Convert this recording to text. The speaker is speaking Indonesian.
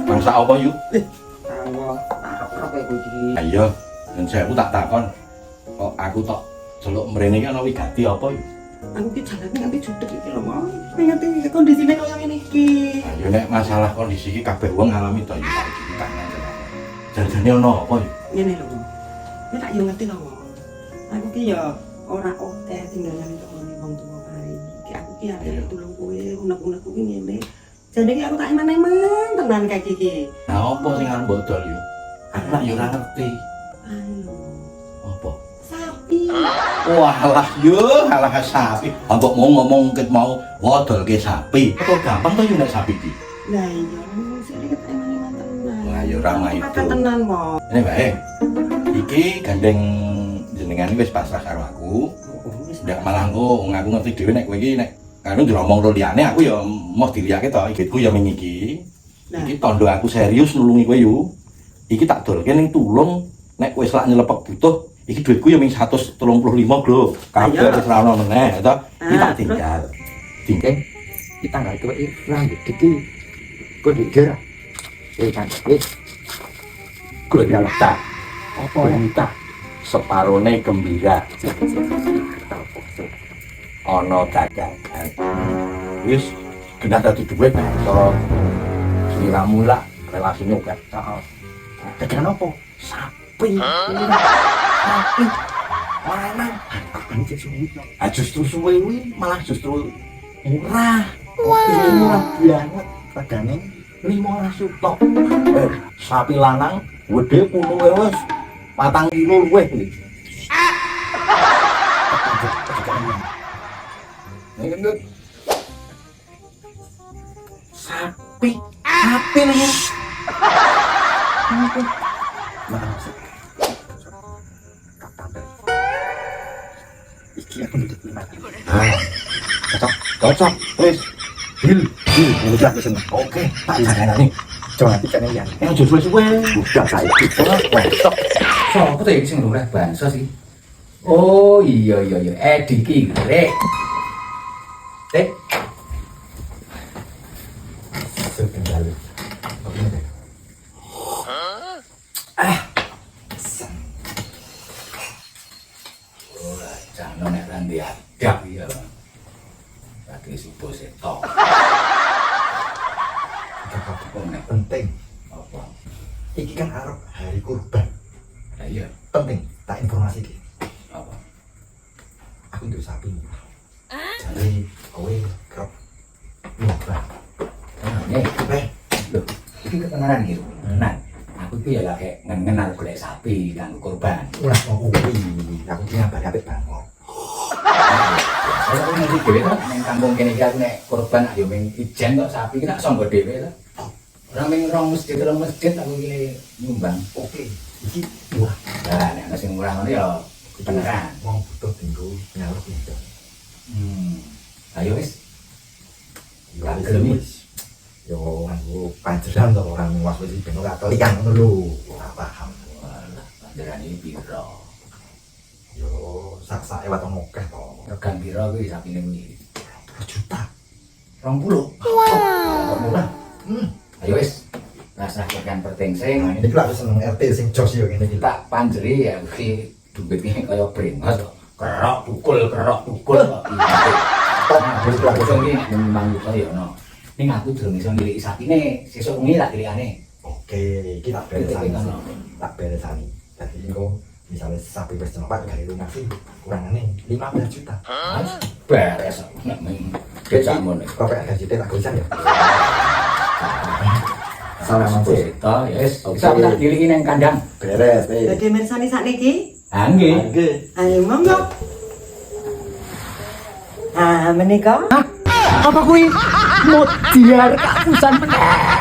Mangsa apa yuk? Allah, tak kowe iki. Ayo, yen sewu tak takon. Kok aku tok celuk mrene iki ana wigati apa yuk? Aku ki jalane nganti jutek iki lho, Mas. Ngerti kondisine koyo ngene iki. Ayo nek masalah kondisi iki kabeh wong ngalami to iki iki tak ngene. Jajane ana apa yuk? Ngene lho. Nek tak yo ngerti lho, Mas. Aku ki ya ora akeh tinggalan kok ngene wong tuwa kare iki. Aku ki arep tulung kowe, unek-unek kuwi ngene. Jadi ki aku tak eman-eman tenan kayak iki. Nah, apa sing arep mbok dol yuk? Aku nak yo ora ngerti. Ayo. Apa? Sapi. Walah yo, alah sapi. Ambok mau ngomong ket mau wodolke sapi. Kok gampang to yo nek sapi iki? Lah iya, sik ket eman-eman tenan. Wah, yo ora mah itu. Tenan, Mas. Ini bae. Iki gandeng jenengan wis pasrah karo aku. Ndak malah engko ngaku ngerti dhewe nek kowe iki nek kanu diromong karo liyane aku ya mau diliyake to. Ikitku ya ming iki. Iki tondo aku serius nulungi kowe yo. Iki tak dolke ning tulung nek kowe selak nyelepek butuh iki duitku ya ming 135 lho. Kabeh wis ora ono meneh to. Iki tak tinggal. Tingkeng kita nggak coba rambut iki kok dikira kan kulit tak apa yang tak Separone gembira. Ana dagangan. Wis genah dadi dhuwit cara sliramu lah relasine kan. Heeh. Dagangan apa? Sapi. Sapi. Lanang. ini sesuai Ah justru suwe kuwi malah justru murah. ini murah banget regane 15 juta. Sapi lanang gede puluhe wis 4 kilo luwih kuwi. Sapi, sapi lagi. iki aku nutup lima Cocok, cocok. Wis. Deal. udah pesen Oke, tak jangan coba tikane ya yang suwe-suwe. udah saya Cocok. Sopo to iki sing lurah bansos iki? Oh iya Edi ki rek. Rek. sebentar Jangan nek randi adab ya. Lagi subuh setok. Nek penting apa? iki kan arep hari kurban Lah iya, penting tak informasi ki apa? aku nduk sapi jadi kowe kerap nyoba Nih, eh lho, iki ketenaran gitu. Tenan. Aku iki ya lagi ngenal golek sapi kanggo kurban. ora mau kuwi aku ki ngabari apik banget Saya aku ngerti dhewe to, ning kampung kene iki aku nek kurban ayo ming ijen kok sapi ki nak sanggo dhewe to. Ora ming rong masjid aku iki nyumbang. oke iki murah Lah nek ana sing murah ngono ya beneran. wong butuh tinggu nyaluk gitu Ayo wis. yo Tak gelem. yo aku panceran to orang was wis ben ora kelian ngono lho ora paham Walah, panjenengan iki piro? yo sak-sak ewat ngokeh to Regan piro kuwi sapine kuwi? 2 juta 20. Kok murah? Ayo wis. Rasah regan penting sing nah ini aku seneng RT sing jos yo ngene iki tak panjeri ya iki duitnya kaya brengos kok. Kerok tukul kok. Nah, wis aku sing iki memang yuta ya ono. Ning aku durung iso niliki sapine, sesuk wengi tak tilikane. oke iki tak beresani jadi engko misalnya sapi wis cepat gawe lunasi kurangane 15 juta Mas, beres nek ming kecamun. kok ada gaji tak gosan ya Assalamualaikum. Itu, yes. Bisa tak tiliki nang kandang. beres Badhe mirsani sakniki? Ha nggih. nggih Ayo monggo. Ah, menika? apa kuwi modiar kapusan meneh